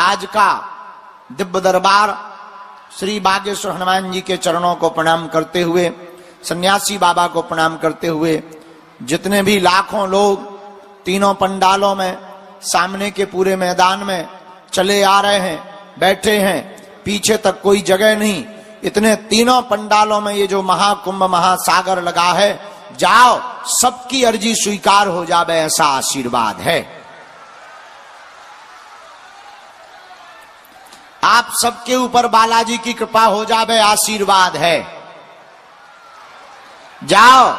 आज का दिव्य दरबार श्री बागेश्वर हनुमान जी के चरणों को प्रणाम करते हुए, सन्यासी बाबा को प्रणाम करते हुए, जितने भी लाखों लोग तीनों पंडालों में, सामने के पूरे मैदान में चले आ रहे हैं, बैठे हैं, पीछे तक कोई जगह नहीं, इतने तीनों पंडालों में ये जो महाकुंभ महासागर लगा है, जाओ सबकी अर्जी स्वीकार हो जावे, ऐसा आशीर्वाद है। आप सबके ऊपर बालाजी की कृपा हो जावे, आशीर्वाद है। जाओ,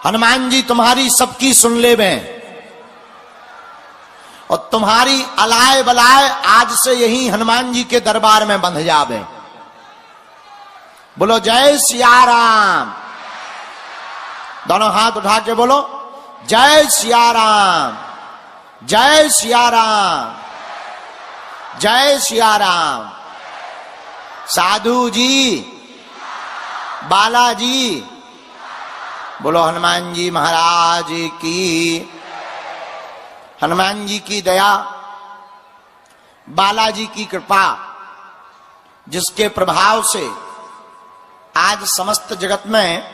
हनुमान जी तुम्हारी सबकी सुन ले में, और तुम्हारी अलाय बलाय आज से यही हनुमान जी के दरबार में बंध जावे। बोलो जय सिया राम। दोनों हाथ उठा के बोलो जय सिया राम, जय सिया राम, जय सिया राम। साधु जी, बालाजी, बोलो हनुमान जी महाराज की। हनुमान जी की दया, बालाजी की कृपा, जिसके प्रभाव से आज समस्त जगत में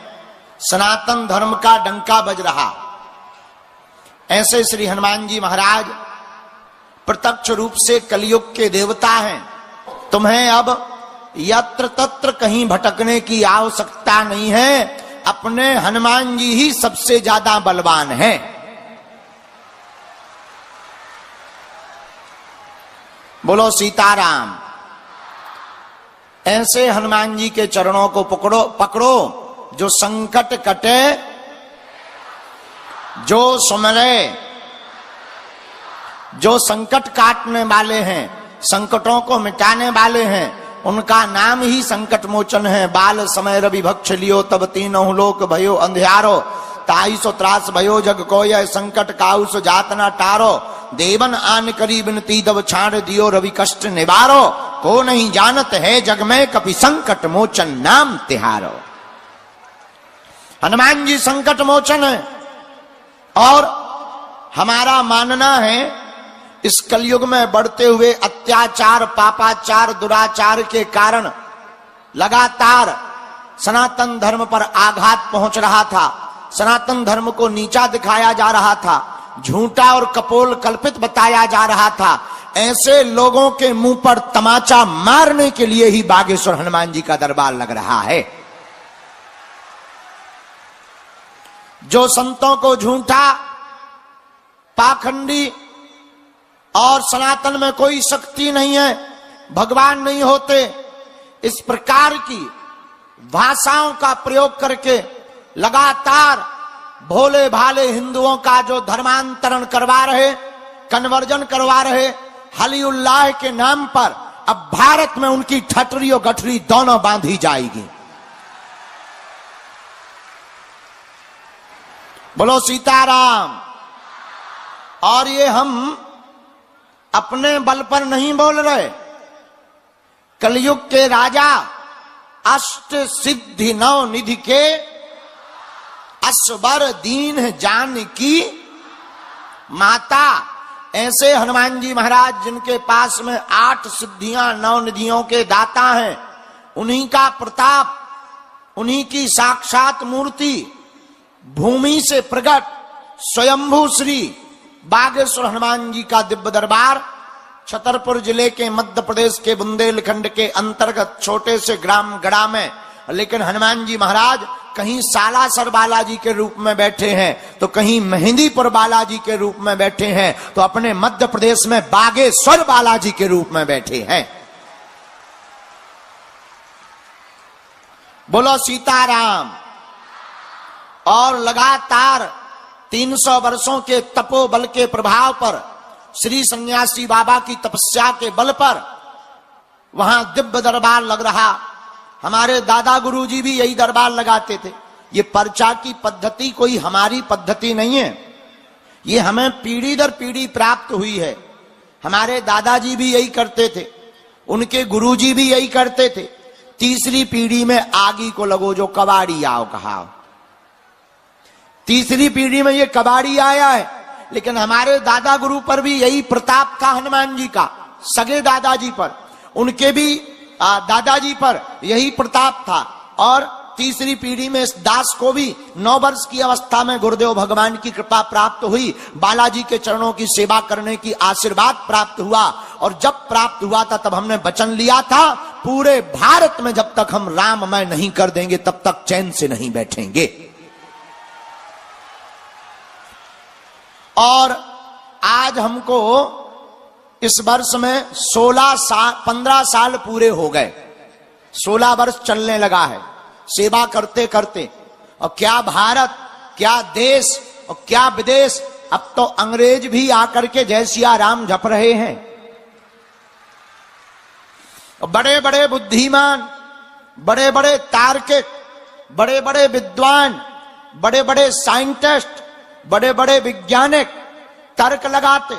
सनातन धर्म का डंका बज रहा, ऐसे श्री हनुमान जी महाराज प्रत्यक्ष रूप से कलयुग के देवता हैं। तुम्हें अब यत्र तत्र कहीं भटकने की आवश्यकता नहीं है, अपने हनुमान जी ही सबसे ज्यादा बलवान हैं। बोलो सीताराम। ऐसे हनुमान जी के चरणों को पकड़ो जो संकट कटे, जो सुमरे, जो संकट काटने वाले हैं, संकटों को मिटाने वाले हैं, उनका नाम ही संकट मोचन है। बाल समय रवि भक्ष लियो, तब तीनों लोक भयो अंधियारो, ताई सो त्रास भयो जग को, यह संकट काउस जात ना टारो, देवन आन करी बिनती दब छाड़ दियो, रवि कष्ट निवारो, को नहीं जानत है जग में कपि संकट मोचन नाम तिहारो। हनुमान जी संकट मोचन है, और हमारा मानना है इस कलयुग में बढ़ते हुए अत्याचार, पापाचार, दुराचार के कारण लगातार सनातन धर्म पर आघात पहुंच रहा था, सनातन धर्म को नीचा दिखाया जा रहा था, झूठा और कपोल कल्पित बताया जा रहा था। ऐसे लोगों के मुंह पर तमाचा मारने के लिए ही बागेश्वर हनुमान जी का दरबार लग रहा है। जो संतों को झूठा, पाखंडी और सनातन में कोई शक्ति नहीं है, भगवान नहीं होते, इस प्रकार की भाषाओं का प्रयोग करके लगातार भोले भाले हिंदुओं का जो धर्मांतरण करवा रहे, कन्वर्जन करवा रहे, हली उल्लाह के नाम पर अब भारत में उनकी ठटरी और गठरी दोनों बांधी जाएगी। बोलो सीताराम। और ये हम अपने बल पर नहीं बोल रहे, कलयुग के राजा अष्ट सिद्धि नौ निधि के असबर दीन जानकी माता, ऐसे हनुमान जी महाराज जिनके पास में 8 सिद्धियां 9 निधियों के दाता हैं, उन्हीं का प्रताप, उन्हीं की साक्षात मूर्ति, भूमि से प्रकट स्वयंभू श्री बागेश्वर हनुमान जी का दिव्य दरबार छतरपुर जिले के मध्य प्रदेश के बुंदेलखंड के अंतर्गत छोटे से ग्राम गड़ा में, लेकिन हनुमान जी महाराज कहीं सालासर बालाजी के रूप में बैठे हैं, तो कहीं मेहंदीपुर बालाजी के रूप में बैठे हैं, तो अपने मध्य प्रदेश में बागेश्वर बालाजी के रूप में बैठे हैं। बोलो सीताराम। और लगातार 300 वर्षों के तपोबल के प्रभाव पर, श्री सन्यासी बाबा की तपस्या के बल पर वहां दिव्य दरबार लग रहा। हमारे दादा गुरुजी भी यही दरबार लगाते थे। ये पर्चा की पद्धति कोई हमारी पद्धति नहीं है, ये हमें पीढ़ी दर पीढ़ी प्राप्त हुई है। हमारे दादाजी भी यही करते थे, उनके गुरुजी भी यही करते थे। तीसरी पीढ़ी में आगी को लगो जो कबाड़ी आओ कहा, तीसरी पीढ़ी में ये कबाड़ी आया है, लेकिन हमारे दादा गुरु पर भी यही प्रताप था हनुमान जी का। सगे दादाजी पर, उनके भी दादाजी पर यही प्रताप था। और तीसरी पीढ़ी में इस दास को भी 9 वर्ष की अवस्था में गुरुदेव भगवान की कृपा प्राप्त हुई, बालाजी के चरणों की सेवा करने की आशीर्वाद प्राप्त हुआ। और जब प्राप्त हुआ था तब हमने वचन लिया था, पूरे भारत में जब तक हम राममय नहीं कर देंगे तब तक चैन से नहीं बैठेंगे। और आज हमको इस वर्ष में 15 साल पूरे हो गए, 16 वर्ष चलने लगा है सेवा करते करते। और क्या भारत, क्या देश और क्या विदेश, अब तो अंग्रेज भी आकर के जय सिया राम जप रहे हैं। बड़े बड़े बुद्धिमान, बड़े बड़े तार्किक, बड़े बड़े विद्वान, बड़े बड़े साइंटिस्ट, बड़े बड़े वैज्ञानिक तर्क लगाते,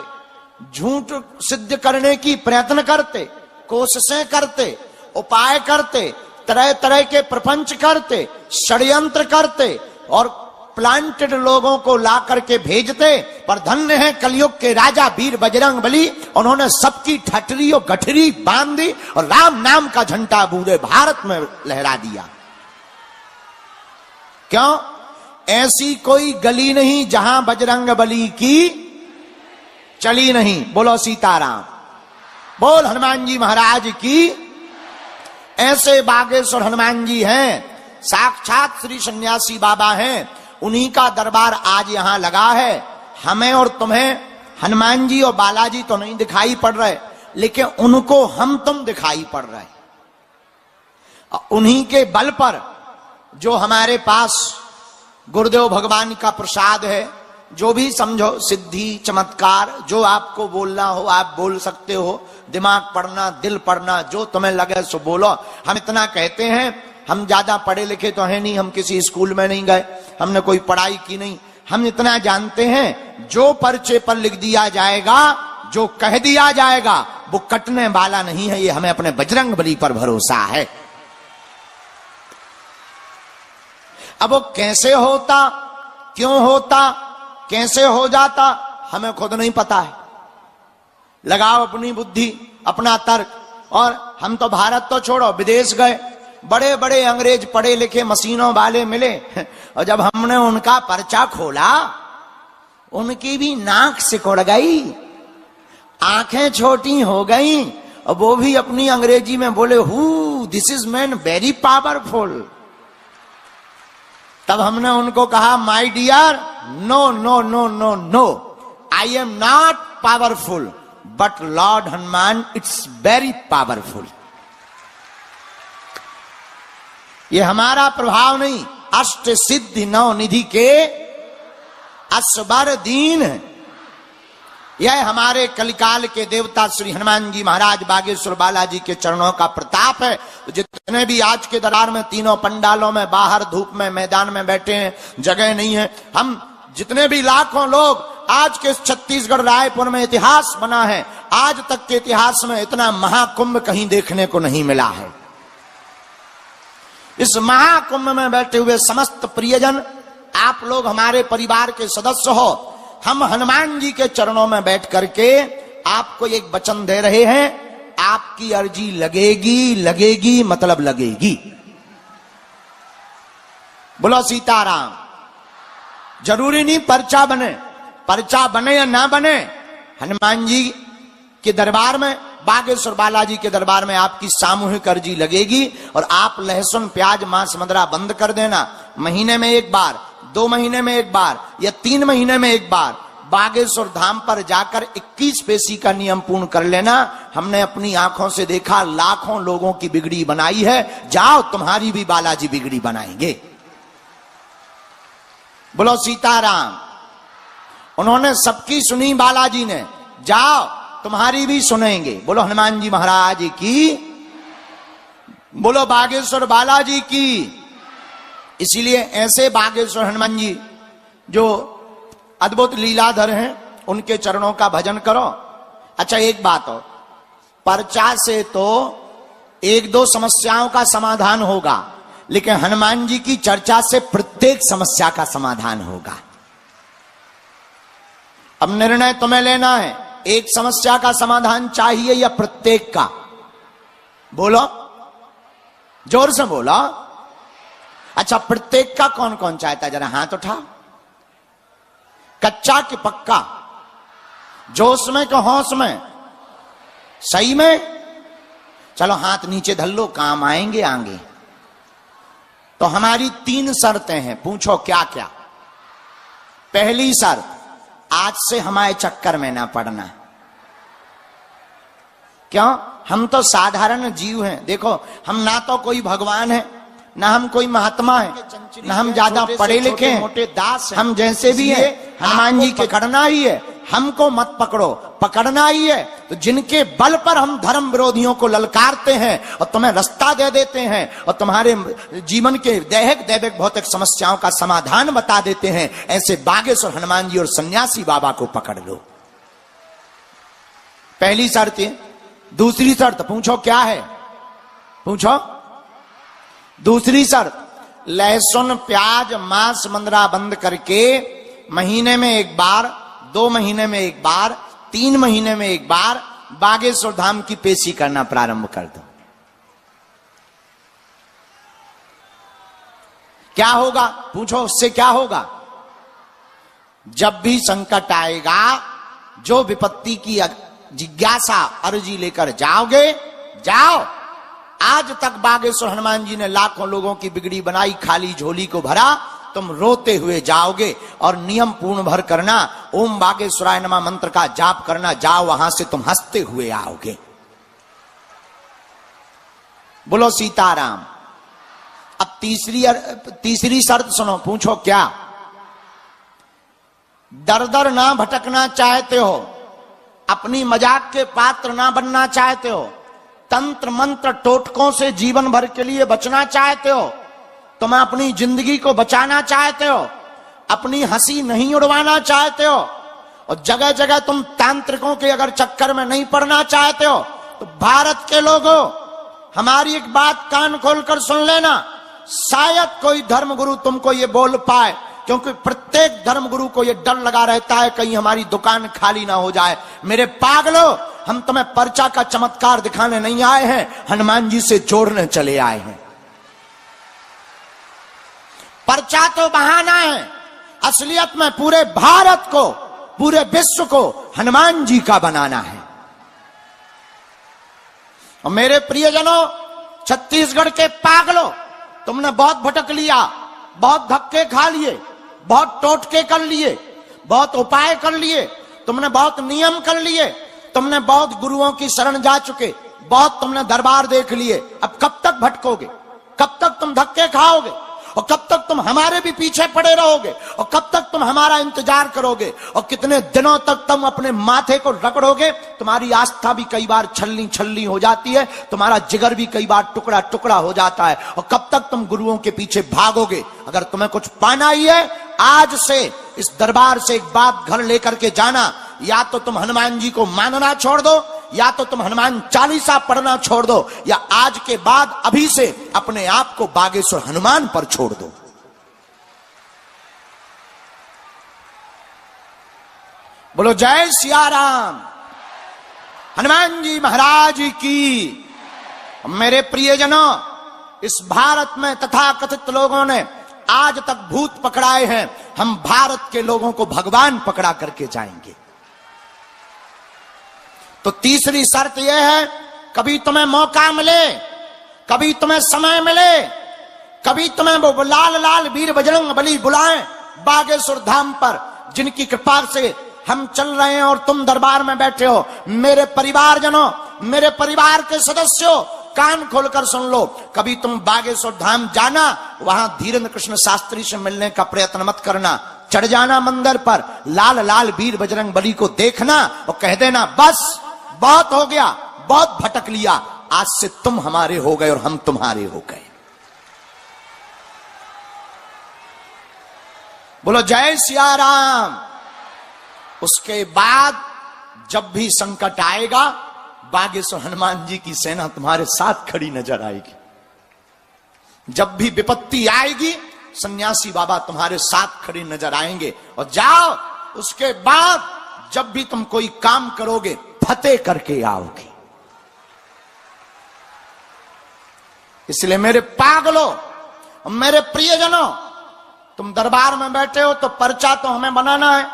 झूठ सिद्ध करने की प्रयत्न करते, कोशिशें करते, उपाय करते, तरह तरह के प्रपंच करते, षड्यंत्र करते और प्लांटेड लोगों को ला करके भेजते। पर धन्य है कलयुग के राजा वीर बजरंगबली, उन्होंने सबकी ठठरी और गठरी बांध दी और राम नाम का झंडा पूरे भारत में लहरा दिया। क्यों? ऐसी कोई गली नहीं जहां बजरंगबली की चली नहीं। बोलो सीताराम, बोल हनुमान जी महाराज की। ऐसे बागेश्वर हनुमान जी हैं, साक्षात श्री सन्यासी बाबा हैं, उन्हीं का दरबार आज यहां लगा है। हमें और तुम्हें हनुमान जी और बालाजी तो नहीं दिखाई पड़ रहे, लेकिन उनको हम तुम दिखाई पड़ रहे। उन्हीं के बल पर जो हमारे पास गुरुदेव भगवान का प्रसाद है, जो भी समझो सिद्धि चमत्कार, जो आपको बोलना हो आप बोल सकते हो, दिमाग पढ़ना, दिल पढ़ना, जो तुम्हें लगे सो बोलो। हम इतना कहते हैं, हम ज्यादा पढ़े लिखे तो है नहीं, हम किसी स्कूल में नहीं गए, हमने कोई पढ़ाई की नहीं। हम इतना जानते हैं, जो पर्चे पर लिख दिया जाएगा, जो कह दिया जाएगा, वो कटने वाला नहीं है। ये हमें अपने बजरंगबली पर भरोसा है। अब वो कैसे होता, क्यों होता, कैसे हो जाता, हमें खुद नहीं पता है। लगाओ अपनी बुद्धि, अपना तर्क। और हम तो भारत तो छोड़ो, विदेश गए, बड़े बड़े अंग्रेज पढ़े लिखे मशीनों वाले मिले, और जब हमने उनका पर्चा खोला, उनकी भी नाक सिकुड़ गई, आंखें छोटी हो गई, और वो भी अपनी अंग्रेजी में बोले, who this is man very powerful. तब हमने उनको कहा, my dear, no no no no no, I am not powerful, but lord Hanuman it's very powerful. ये हमारा प्रभाव नहीं, अष्ट सिद्धि नौ निधि के असबर दीन है। यह हमारे कलिकाल के देवता श्री हनुमान जी महाराज बागेश्वर बालाजी के चरणों का प्रताप है। तो जितने भी आज के दरबार में, तीनों पंडालों में, बाहर धूप में, मैदान में बैठे हैं, जगह नहीं है, हम जितने भी लाखों लोग आज के छत्तीसगढ़ रायपुर में इतिहास बना है, आज तक के इतिहास में इतना महाकुंभ कहीं देखने को नहीं मिला है। इस महाकुंभ में बैठे हुए समस्त प्रियजन, आप लोग हमारे परिवार के सदस्य हो। हम हनुमान जी के चरणों में बैठ करके आपको एक वचन दे रहे हैं, आपकी अर्जी लगेगी, लगेगी मतलब लगेगी। बोलो सीताराम। जरूरी नहीं पर्चा बने, पर्चा बने या ना बने, हनुमान जी के दरबार में, बागेश्वर बालाजी के दरबार में आपकी सामूहिक अर्जी लगेगी। और आप लहसुन प्याज मांस मदिरा बंद कर देना। महीने में एक बार, 2 महीने में एक बार या 3 महीने में एक बार बागेश्वर धाम पर जाकर 21 पेशी का नियम पूर्ण कर लेना। हमने अपनी आंखों से देखा, लाखों लोगों की बिगड़ी बनाई है। जाओ, तुम्हारी भी बालाजी बिगड़ी बनाएंगे। बोलो सीताराम। उन्होंने सबकी सुनी बालाजी ने, जाओ तुम्हारी भी सुनेंगे। बोलो हनुमान जी महाराज की, बोलो बागेश्वर बालाजी की। इसीलिए ऐसे बागेश्वर हनुमान जी जो अद्भुत लीलाधर हैं, उनके चरणों का भजन करो। अच्छा एक बात और, पर्चा से तो 1-2 समस्याओं का समाधान होगा, लेकिन हनुमान जी की चर्चा से प्रत्येक समस्या का समाधान होगा। अब निर्णय तुम्हें लेना है, एक समस्या का समाधान चाहिए या प्रत्येक का? बोलो, जोर से बोलो। अच्छा, प्रत्येक का कौन कौन चाहता है? जरा हाथ उठाओ। कच्चा कि पक्का? जोश में कि होश में? सही में? चलो हाथ नीचे धर लो, काम आएंगे आगे। तो हमारी 3 शर्तें हैं, पूछो क्या क्या। पहली शर्त, आज से हमारे चक्कर में ना पड़ना। क्यों? हम तो साधारण जीव हैं। देखो, हम ना तो कोई भगवान है, ना हम कोई महात्मा है, ना हम ज्यादा पढ़े लिखे हैं, मोटे दास, हम जैसे भी हैं हनुमान जी के करना ही है। हमको मत पकड़ो, पकड़ना ही है। तो जिनके बल पर हम धर्म विरोधियों को ललकारते हैं और तुम्हें रास्ता दे देते हैं और तुम्हारे जीवन के दैहिक दैविक भौतिक समस्याओं का समाधान बता देते हैं, ऐसे बागेश्वर हनुमान जी और सन्यासी बाबा को पकड़ लो। पहली शर्त है। दूसरी शर्त पूछो क्या है? पूछो। दूसरी शर्त, लहसुन प्याज मांस मंदरा बंद करके महीने में एक बार, 2 महीने में एक बार, 3 महीने में एक बार बागेश्वर धाम की पेशी करना प्रारंभ कर दो। क्या होगा? पूछो, उससे क्या होगा? जब भी संकट आएगा, जो विपत्ति की जिज्ञासा अर्जी लेकर जाओगे, जाओ। आज तक बागेश्वर हनुमान जी ने लाखों लोगों की बिगड़ी बनाई, खाली झोली को भरा। तुम रोते हुए जाओगे और नियम पूर्ण भर करना, ओम बागेश्वराय नमः मंत्र का जाप करना। जाओ, वहां से तुम हंसते हुए आओगे। बोलो सीताराम। अब तीसरी शर्त सुनो, पूछो क्या? दर दर ना भटकना चाहते हो, अपनी मजाक के पात्र ना बनना चाहते हो, तंत्र मंत्र टोटकों से जीवन भर के लिए बचना चाहते हो, तुम अपनी जिंदगी को बचाना चाहते हो, अपनी हंसी नहीं उड़वाना चाहते हो, और जगह जगह तुम तांत्रिकों के अगर चक्कर में नहीं पड़ना चाहते हो, तो भारत के लोगों, हमारी एक बात कान खोलकर सुन लेना। शायद कोई धर्मगुरु तुमको ये बोल पाए, क्योंकि प्रत्येक धर्मगुरु को ये डर लगा रहता है कहीं हमारी दुकान खाली ना हो जाए। मेरे पागलों, हम तुम्हें पर्चा का चमत्कार दिखाने नहीं आए हैं, हनुमान जी से जोड़ने चले आए हैं। पर्चा तो बहाना है, असलियत में पूरे भारत को, पूरे विश्व को हनुमान जी का बनाना है। और मेरे प्रियजनों, छत्तीसगढ़ के पागलों, तुमने बहुत भटक लिया, बहुत धक्के खा लिए, बहुत टोटके कर लिए, बहुत उपाय कर लिए, तुमने बहुत नियम कर लिए, तुमने बहुत गुरुओं की शरण जा चुके, बहुत तुमने दरबार देख लिए। अब कब तक भटकोगे? कब तक तुम धक्के खाओगे? और कब तक तुम हमारे भी पीछे पड़े रहोगे? और कब तक तुम हमारा इंतजार करोगे? और कितने दिनों तक तुम अपने माथे को रगड़ोगे? तुम्हारी आस्था भी कई बार छलनी छलनी हो जाती है, तुम्हारा जिगर भी कई बार टुकड़ा टुकड़ा हो जाता है। और कब तक तुम गुरुओं के पीछे भागोगे? अगर तुम्हें कुछ पाना ही है, आज से इस दरबार से एक बात घर लेकर के जाना, या तो तुम हनुमान जी को मानना छोड़ दो, या तो तुम हनुमान चालीसा पढ़ना छोड़ दो, या आज के बाद अभी से अपने आप को बागेश्वर हनुमान पर छोड़ दो। बोलो जय सिया राम, हनुमान जी महाराज की। मेरे प्रियजनों, इस भारत में तथाकथित लोगों ने आज तक भूत पकड़ाए हैं, हम भारत के लोगों को भगवान पकड़ा करके जाएंगे। तो तीसरी शर्त यह है, कभी तुम्हें मौका मिले, कभी तुम्हें समय मिले, कभी तुम्हें वो लाल लाल वीर बजरंग बली बुलाएं बागेश्वर धाम पर, जिनकी कृपा से हम चल रहे हैं और तुम दरबार में बैठे हो। मेरे परिवारजनों, मेरे परिवार के सदस्यों, कान खोलकर सुन लो, कभी तुम बागेश्वर धाम जाना, वहां धीरेन्द्र कृष्ण शास्त्री से मिलने का प्रयत्न मत करना। चढ़ जाना मंदिर पर, लाल लाल वीर बजरंग बली को देखना और कह देना, बस बहुत हो गया, बहुत भटक लिया, आज से तुम हमारे हो गए और हम तुम्हारे हो गए। बोलो जय सिया राम। उसके बाद जब भी संकट आएगा, बागेश्वर हनुमान जी की सेना तुम्हारे साथ खड़ी नजर आएगी। जब भी विपत्ति आएगी, सन्यासी बाबा तुम्हारे साथ खड़े नजर आएंगे। और जाओ, उसके बाद जब भी तुम कोई काम करोगे फतेह करके आओगे। इसलिए मेरे पागलों, मेरे प्रियजनों, तुम दरबार में बैठे हो तो पर्चा तो हमें बनाना है,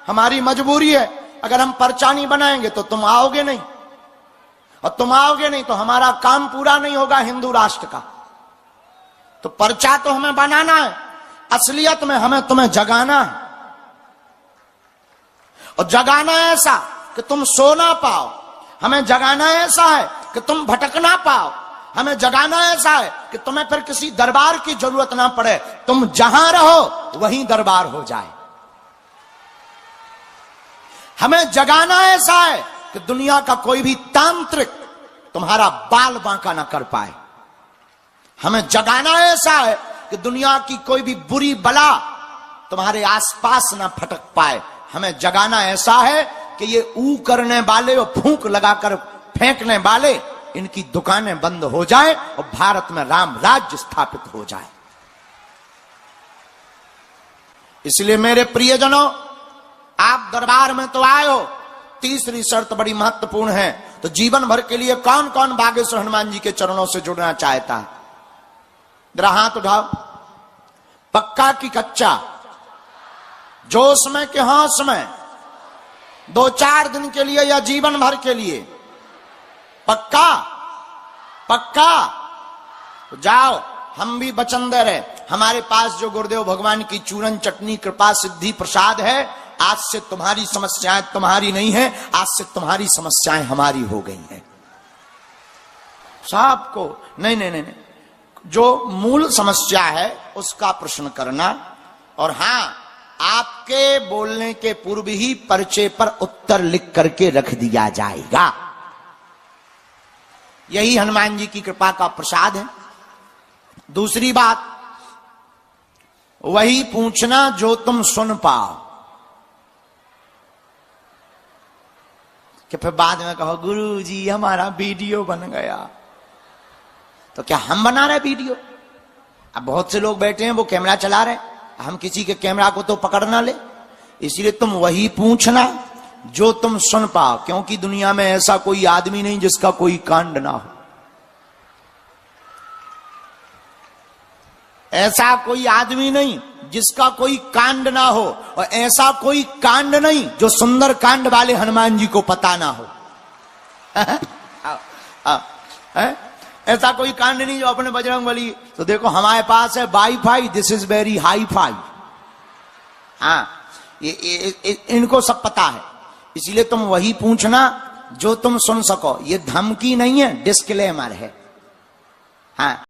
हमारी मजबूरी है। अगर हम पर्चा नहीं बनाएंगे तो तुम आओगे नहीं, और तुम आओगे नहीं तो हमारा काम पूरा नहीं होगा हिंदू राष्ट्र का। तो पर्चा तो हमें बनाना है, असलियत में हमें तुम्हें जगाना है, और जगाना ऐसा कि तुम सो ना पाओ। हमें जगाना ऐसा है कि तुम भटक ना पाओ। हमें जगाना ऐसा है कि तुम्हें फिर किसी दरबार की जरूरत ना पड़े, तुम जहां रहो वहीं दरबार हो जाए। हमें जगाना ऐसा है कि दुनिया का कोई भी तांत्रिक तुम्हारा बाल बांका ना कर पाए। हमें जगाना ऐसा है कि दुनिया की कोई भी बुरी बला तुम्हारे आसपास ना फटक पाए। हमें जगाना ऐसा है कि ये ऊ करने वाले और फूंक लगाकर फेंकने वाले, इनकी दुकानें बंद हो जाए और भारत में राम राज्य स्थापित हो जाए। इसलिए मेरे प्रियजनों, आप दरबार में तो आए हो, तीसरी शर्त बड़ी महत्वपूर्ण है। तो जीवन भर के लिए कौन कौन बागेश्वर हनुमान जी के चरणों से जुड़ना चाहता है? जरा हाथ उठाओ। पक्का की कच्चा? जोश में कि होश में? 2-4 दिन के लिए या जीवन भर के लिए? पक्का? पक्का? तो जाओ, हम भी वचन दे रहे, हमारे पास जो गुरुदेव भगवान की चूरन चटनी कृपा सिद्धि प्रसाद है, आज से तुम्हारी समस्याएं तुम्हारी नहीं है, आज से तुम्हारी समस्याएं हमारी हो गई हैं। साहब को नहीं नहीं नहीं, जो मूल समस्या है उसका प्रश्न करना, और हां, आपके बोलने के पूर्व ही पर्चे पर उत्तर लिख करके रख दिया जाएगा। यही हनुमान जी की कृपा का प्रसाद है। दूसरी बात, वही पूछना जो तुम सुन पाओ, कि फिर बाद में कहो गुरु जी हमारा वीडियो बन गया। तो क्या हम बना रहे वीडियो? अब बहुत से लोग बैठे हैं वो कैमरा चला रहे, हम किसी के कैमरा को तो पकड़ ना ले। इसलिए तुम वही पूछना जो तुम सुन पाओ, क्योंकि दुनिया में ऐसा कोई आदमी नहीं जिसका कोई कांड ना हो। ऐसा कोई आदमी नहीं जिसका कोई कांड ना हो, और ऐसा कोई कांड नहीं जो सुंदर कांड वाले हनुमान जी को पता ना हो। ऐसा कोई कांड नहीं जो अपने बजरंगबली, तो देखो हमारे पास है wifi, this is very hi fi. हाँ, ये इनको सब पता है। इसलिए तुम वही पूछना जो तुम सुन सको। ये धमकी नहीं है, डिस्क्लेमर है। हाँ।